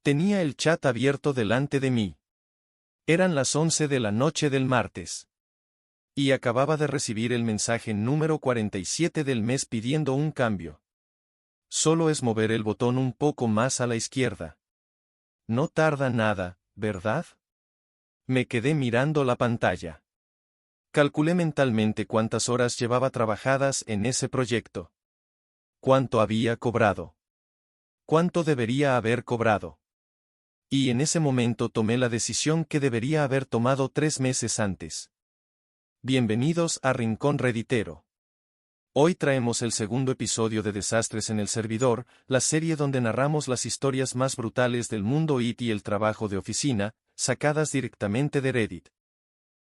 Tenía el chat abierto delante de mí. Eran las 11 de la noche del martes. Y acababa de recibir el mensaje número 47 del mes pidiendo un cambio. Solo es mover el botón un poco más a la izquierda. No tarda nada, ¿verdad? Me quedé mirando la pantalla. Calculé mentalmente cuántas horas llevaba trabajadas en ese proyecto. ¿Cuánto había cobrado? ¿Cuánto debería haber cobrado? Y en ese momento tomé la decisión que debería haber tomado 3 meses antes. Bienvenidos a Rincón Redditero. Hoy traemos el segundo episodio de Desastres en el Servidor, la serie donde narramos las historias más brutales del mundo IT y el trabajo de oficina, sacadas directamente de Reddit.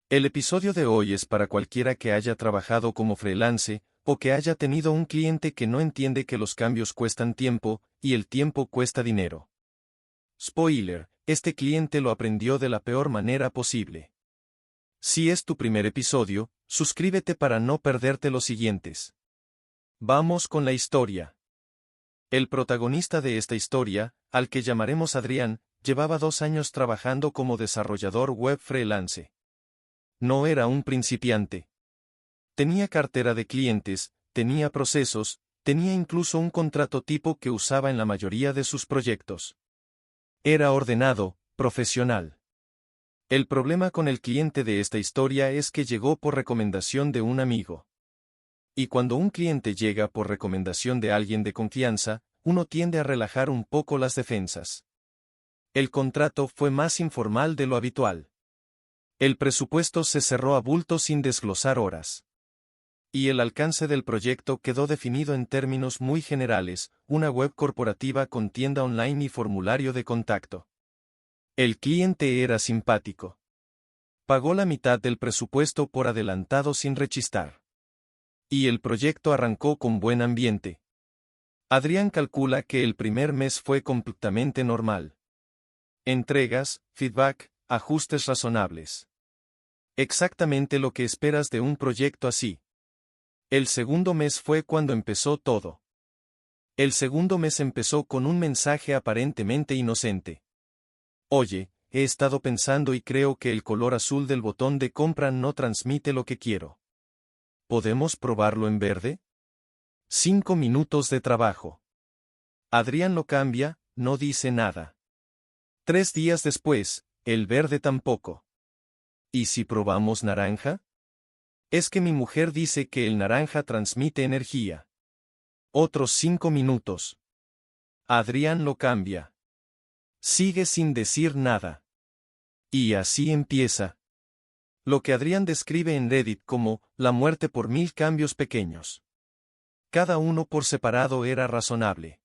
El episodio de hoy es para cualquiera que haya trabajado como freelance, o que haya tenido un cliente que no entiende que los cambios cuestan tiempo, y el tiempo cuesta dinero. Spoiler, este cliente lo aprendió de la peor manera posible. Si es tu primer episodio, suscríbete para no perderte los siguientes. Vamos con la historia. El protagonista de esta historia, al que llamaremos Adrián, llevaba 2 años trabajando como desarrollador web freelance. No era un principiante. Tenía cartera de clientes, tenía procesos, tenía incluso un contrato tipo que usaba en la mayoría de sus proyectos. Era ordenado, profesional. El problema con el cliente de esta historia es que llegó por recomendación de un amigo. Y cuando un cliente llega por recomendación de alguien de confianza, uno tiende a relajar un poco las defensas. El contrato fue más informal de lo habitual. El presupuesto se cerró a bulto sin desglosar horas. Y el alcance del proyecto quedó definido en términos muy generales, una web corporativa con tienda online y formulario de contacto. El cliente era simpático. Pagó la mitad del presupuesto por adelantado sin rechistar. Y el proyecto arrancó con buen ambiente. Adrián calcula que el primer mes fue completamente normal. Entregas, feedback, ajustes razonables. Exactamente lo que esperas de un proyecto así. El segundo mes fue cuando empezó todo. El segundo mes empezó con un mensaje aparentemente inocente. Oye, he estado pensando y creo que el color azul del botón de compra no transmite lo que quiero. ¿Podemos probarlo en verde? 5 minutos de trabajo. Adrián lo cambia, no dice nada. 3 días después, el verde tampoco. ¿Y si probamos naranja? Es que mi mujer dice que el naranja transmite energía. Otros 5 minutos. Adrián lo cambia. Sigue sin decir nada. Y así empieza. Lo que Adrián describe en Reddit como la muerte por 1000 cambios pequeños. Cada uno por separado era razonable.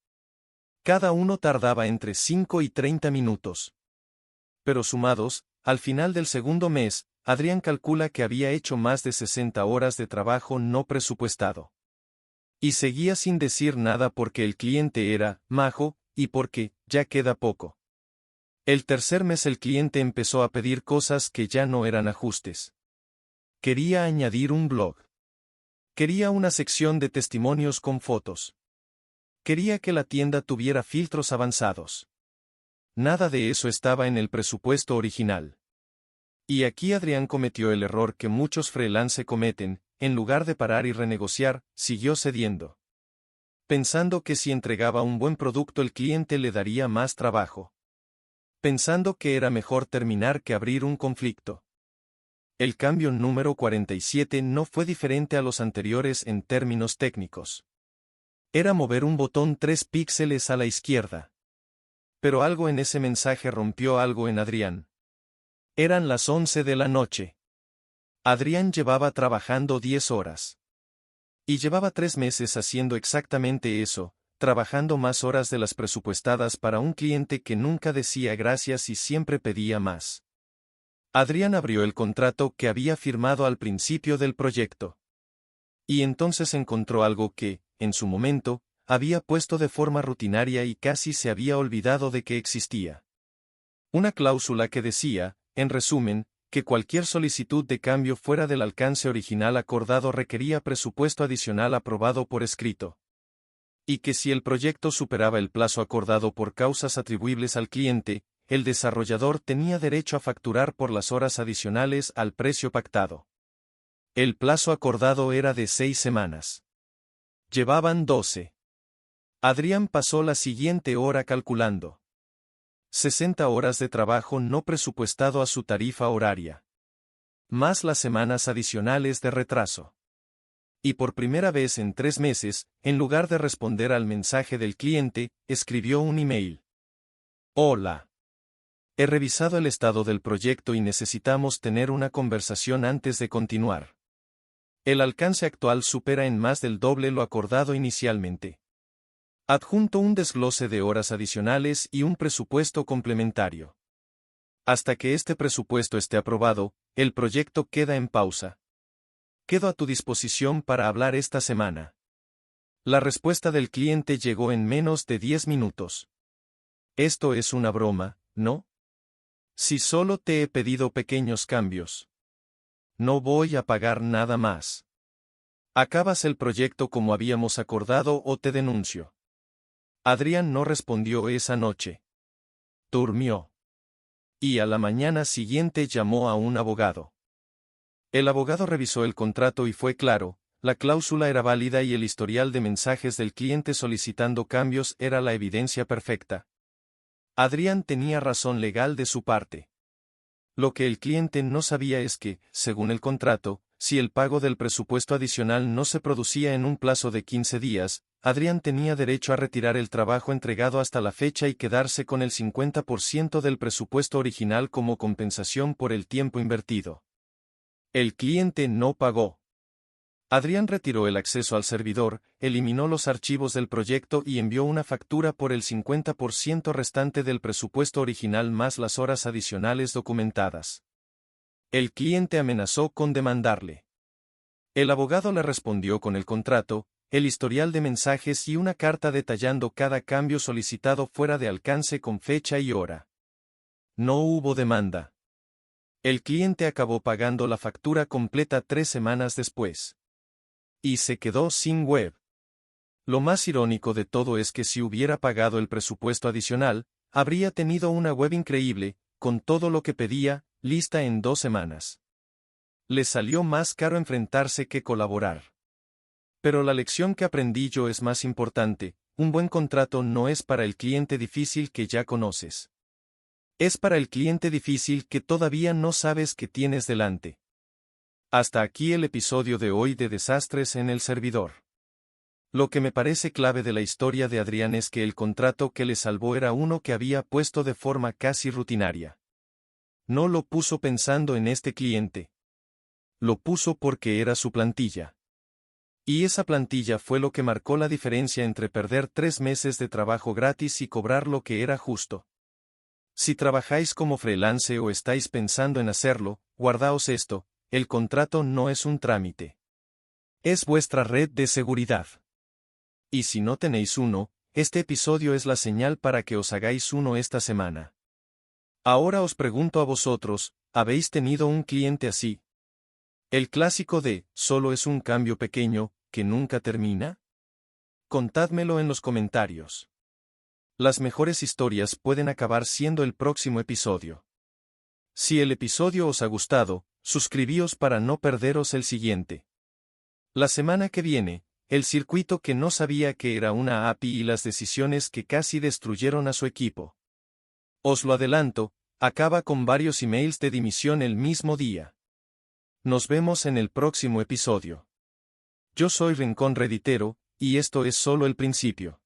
Cada uno tardaba entre 5 y 30 minutos. Pero sumados, al final del segundo mes, Adrián calcula que había hecho más de 60 horas de trabajo no presupuestado. Y seguía sin decir nada porque el cliente era majo, y porque ya queda poco. El tercer mes el cliente empezó a pedir cosas que ya no eran ajustes. Quería añadir un blog. Quería una sección de testimonios con fotos. Quería que la tienda tuviera filtros avanzados. Nada de eso estaba en el presupuesto original. Y aquí Adrián cometió el error que muchos freelance cometen, en lugar de parar y renegociar, siguió cediendo. Pensando que si entregaba un buen producto el cliente le daría más trabajo. Pensando que era mejor terminar que abrir un conflicto. El cambio número 47 no fue diferente a los anteriores en términos técnicos. Era mover un botón 3 píxeles a la izquierda. Pero algo en ese mensaje rompió algo en Adrián. Eran las 11 de la noche. Adrián llevaba trabajando 10 horas. Y llevaba 3 meses haciendo exactamente eso, trabajando más horas de las presupuestadas para un cliente que nunca decía gracias y siempre pedía más. Adrián abrió el contrato que había firmado al principio del proyecto. Y entonces encontró algo que, en su momento, había puesto de forma rutinaria y casi se había olvidado de que existía. Una cláusula que decía, en resumen, que cualquier solicitud de cambio fuera del alcance original acordado requería presupuesto adicional aprobado por escrito. Y que si el proyecto superaba el plazo acordado por causas atribuibles al cliente, el desarrollador tenía derecho a facturar por las horas adicionales al precio pactado. El plazo acordado era de 6 semanas. Llevaban 12. Adrián pasó la siguiente hora calculando 60 horas de trabajo no presupuestado a su tarifa horaria, más las semanas adicionales de retraso. Y por primera vez en 3 meses, en lugar de responder al mensaje del cliente, escribió un email. Hola. He revisado el estado del proyecto y necesitamos tener una conversación antes de continuar. El alcance actual supera en más del doble lo acordado inicialmente. Adjunto un desglose de horas adicionales y un presupuesto complementario. Hasta que este presupuesto esté aprobado, el proyecto queda en pausa. Quedo a tu disposición para hablar esta semana. La respuesta del cliente llegó en menos de 10 minutos. Esto es una broma, ¿no? Si solo te he pedido pequeños cambios. No voy a pagar nada más. ¿Acabas el proyecto como habíamos acordado o te denuncio? Adrián no respondió esa noche. Durmió. Y a la mañana siguiente llamó a un abogado. El abogado revisó el contrato y fue claro, la cláusula era válida y el historial de mensajes del cliente solicitando cambios era la evidencia perfecta. Adrián tenía razón legal de su parte. Lo que el cliente no sabía es que, según el contrato, si el pago del presupuesto adicional no se producía en un plazo de 15 días, Adrián tenía derecho a retirar el trabajo entregado hasta la fecha y quedarse con el 50% del presupuesto original como compensación por el tiempo invertido. El cliente no pagó. Adrián retiró el acceso al servidor, eliminó los archivos del proyecto y envió una factura por el 50% restante del presupuesto original más las horas adicionales documentadas. El cliente amenazó con demandarle. El abogado le respondió con el contrato, el historial de mensajes y una carta detallando cada cambio solicitado fuera de alcance con fecha y hora. No hubo demanda. El cliente acabó pagando la factura completa 3 semanas después. Y se quedó sin web. Lo más irónico de todo es que si hubiera pagado el presupuesto adicional, habría tenido una web increíble, con todo lo que pedía, lista en 2 semanas. Le salió más caro enfrentarse que colaborar. Pero la lección que aprendí yo es más importante, un buen contrato no es para el cliente difícil que ya conoces. Es para el cliente difícil que todavía no sabes que tienes delante. Hasta aquí el episodio de hoy de Desastres en el servidor. Lo que me parece clave de la historia de Adrián es que el contrato que le salvó era uno que había puesto de forma casi rutinaria. No lo puso pensando en este cliente. Lo puso porque era su plantilla. Y esa plantilla fue lo que marcó la diferencia entre perder 3 meses de trabajo gratis y cobrar lo que era justo. Si trabajáis como freelance o estáis pensando en hacerlo, guardaos esto, el contrato no es un trámite. Es vuestra red de seguridad. Y si no tenéis uno, este episodio es la señal para que os hagáis uno esta semana. Ahora os pregunto a vosotros, ¿habéis tenido un cliente así? El clásico de, solo es un cambio pequeño, que nunca termina. Contádmelo en los comentarios. Las mejores historias pueden acabar siendo el próximo episodio. Si el episodio os ha gustado, suscribíos para no perderos el siguiente. La semana que viene, el circuito que no sabía que era una API y las decisiones que casi destruyeron a su equipo. Os lo adelanto, acaba con varios emails de dimisión el mismo día. Nos vemos en el próximo episodio. Yo soy Rincón Redditero, y esto es solo el principio.